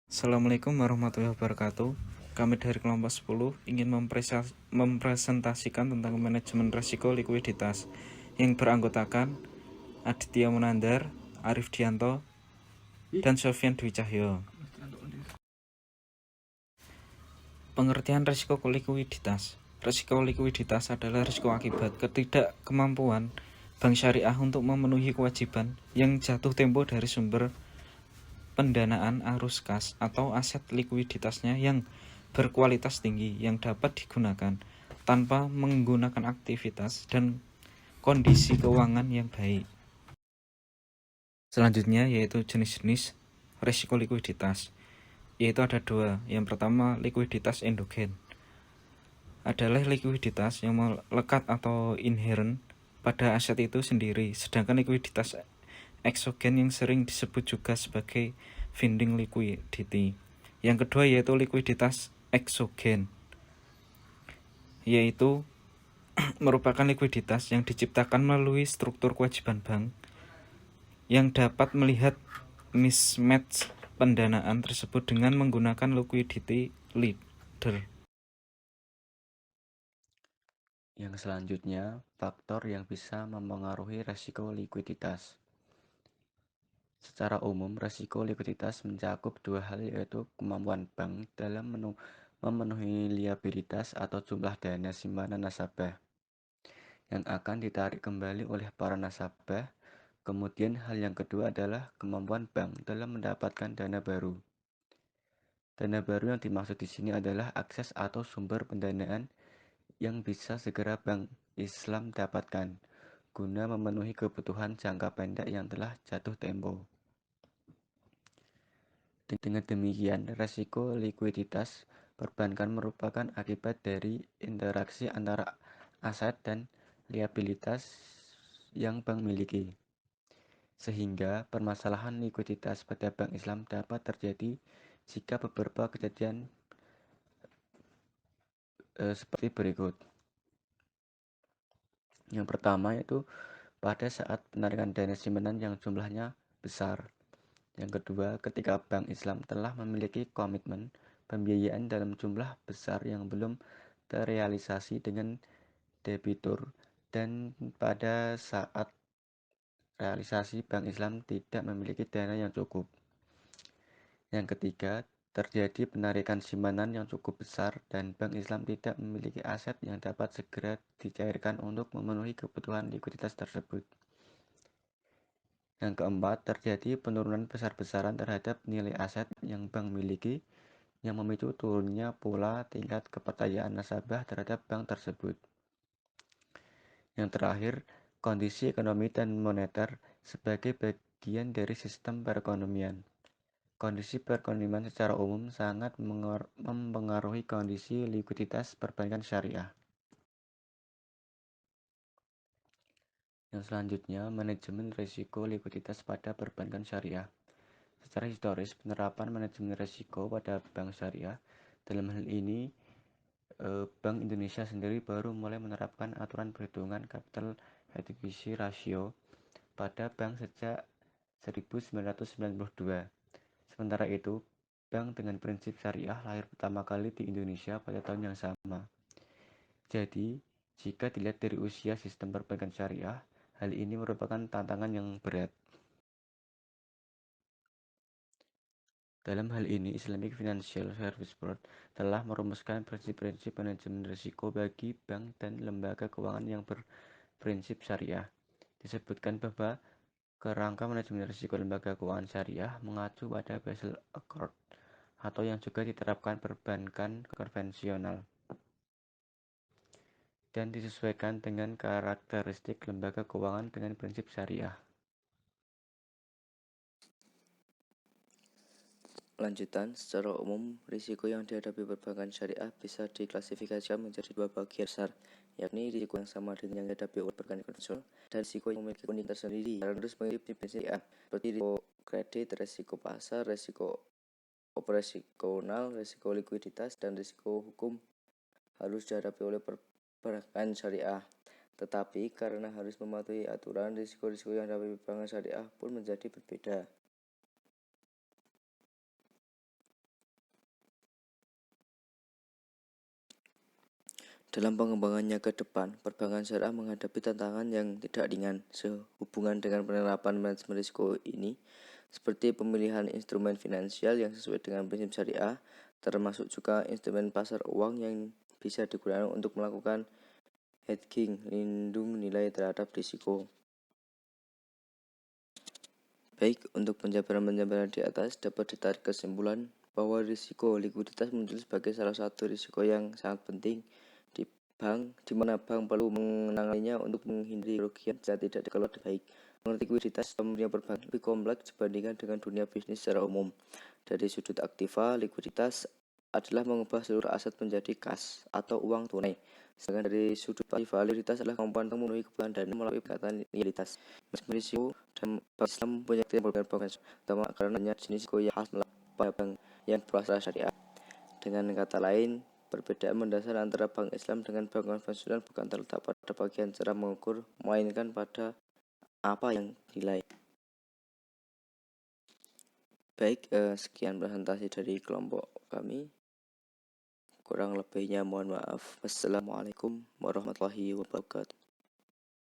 Assalamualaikum warahmatullahi wabarakatuh. Kami dari kelompok 10 ingin mempresentasikan tentang manajemen risiko likuiditas yang beranggotakan Aditya Munandar, Arif Dianto, dan Sofyan Dwi Cahyo. Pengertian risiko likuiditas. Risiko likuiditas adalah risiko akibat ketidakkemampuan bank syariah untuk memenuhi kewajiban yang jatuh tempo dari sumber pendanaan arus kas atau aset likuiditasnya yang berkualitas tinggi yang dapat digunakan tanpa menggunakan aktivitas dan kondisi keuangan yang baik. Selanjutnya yaitu jenis-jenis risiko likuiditas, yaitu ada dua. Yang pertama, likuiditas endogen adalah likuiditas yang melekat atau inherent pada aset itu sendiri, sedangkan likuiditas eksogen yang sering disebut juga sebagai funding liquidity. Yang kedua yaitu likuiditas eksogen, yaitu merupakan likuiditas yang diciptakan melalui struktur kewajiban bank yang dapat melihat mismatch pendanaan tersebut dengan menggunakan liquidity ladder. Yang selanjutnya, faktor yang bisa mempengaruhi resiko likuiditas. Secara umum, resiko likuiditas mencakup dua hal, yaitu kemampuan bank dalam memenuhi liabilitas atau jumlah dana simpanan nasabah yang akan ditarik kembali oleh para nasabah. Kemudian hal yang kedua adalah kemampuan bank dalam mendapatkan dana baru. Dana baru yang dimaksud di sini adalah akses atau sumber pendanaan yang bisa segera Bank Islam dapatkan guna memenuhi kebutuhan jangka pendek yang telah jatuh tempo. Dengan demikian, resiko likuiditas perbankan merupakan akibat dari interaksi antara aset dan liabilitas yang bank miliki. Sehingga permasalahan likuiditas pada Bank Islam dapat terjadi jika beberapa kejadian seperti berikut. Yang pertama yaitu pada saat penarikan dana simpanan yang jumlahnya besar. Yang kedua, ketika Bank Islam telah memiliki komitmen pembiayaan dalam jumlah besar yang belum terrealisasi dengan debitur, dan pada saat realisasi Bank Islam tidak memiliki dana yang cukup. Yang ketiga, terjadi penarikan simpanan yang cukup besar dan Bank Islam tidak memiliki aset yang dapat segera dicairkan untuk memenuhi kebutuhan likuiditas tersebut. Yang keempat, terjadi penurunan besar-besaran terhadap nilai aset yang bank miliki yang memicu turunnya pula tingkat kepercayaan nasabah terhadap bank tersebut. Yang terakhir, kondisi ekonomi dan moneter sebagai bagian dari sistem perekonomian. Kondisi perekonomian secara umum sangat mempengaruhi kondisi likuiditas perbankan syariah. Yang selanjutnya, manajemen risiko likuiditas pada perbankan syariah. Secara historis, penerapan manajemen risiko pada bank syariah, dalam hal ini Bank Indonesia sendiri baru mulai menerapkan aturan perhitungan capital adequacy ratio pada bank sejak 1992. Sementara itu, bank dengan prinsip syariah lahir pertama kali di Indonesia pada tahun yang sama. Jadi, jika dilihat dari usia sistem perbankan syariah, hal ini merupakan tantangan yang berat. Dalam hal ini, Islamic Financial Services Board telah merumuskan prinsip-prinsip manajemen risiko bagi bank dan lembaga keuangan yang berprinsip syariah. Disebutkan bahwa kerangka manajemen risiko lembaga keuangan syariah mengacu pada Basel Accord atau yang juga diterapkan perbankan konvensional dan disesuaikan dengan karakteristik lembaga keuangan dengan prinsip syariah. Lanjutan, secara umum, risiko yang dihadapi perbankan syariah bisa diklasifikasikan menjadi dua bagian besar, yakni risiko yang sama dengan yang dihadapi oleh perbankan konvensional dan risiko yang memiliki unik tersendiri yang harus mengikuti prinsip syariah, seperti risiko kredit, risiko pasar, risiko operasional, risiko likuiditas, dan risiko hukum harus dihadapi oleh perbankan syariah. Tetapi karena harus mematuhi aturan, risiko-risiko yang dihadapi perbankan syariah pun menjadi berbeda. Dalam pengembangannya ke depan, perbankan syariah menghadapi tantangan yang tidak ringan sehubungan dengan penerapan manajemen risiko ini, seperti pemilihan instrumen finansial yang sesuai dengan prinsip syariah, termasuk juga instrumen pasar uang yang bisa digunakan untuk melakukan hedging, lindung nilai terhadap risiko. Baik, untuk penjabaran di atas dapat ditarik kesimpulan bahwa risiko likuiditas muncul sebagai salah satu risiko yang sangat penting di bank, di mana bank perlu menanganinya untuk menghindari kerugian jika tidak dikelola dengan baik. Mengerti likuiditas dalam dunia perbankan lebih kompleks dibandingkan dengan dunia bisnis secara umum. Dari sudut aktiva, likuiditas adalah mengubah seluruh aset menjadi kas atau uang tunai. Sedangkan dari sudut pasifa, likuiditas adalah kemampuan untuk memenuhi kebutuhan dana melalui pendekatan likuiditas. Meskipun risiko dan bank Islam punya yang berbeda terutama karena jenis risiko yang khas pada bank yang berasal syariah. Dengan kata lain, perbedaan mendasar antara bank Islam dengan bank konvensional bukan terletak pada bagian cara mengukur, melainkan pada apa yang dinilai. Baik, sekian presentasi dari kelompok kami. Kurang lebihnya mohon maaf. Wassalamualaikum warahmatullahi wabarakatuh.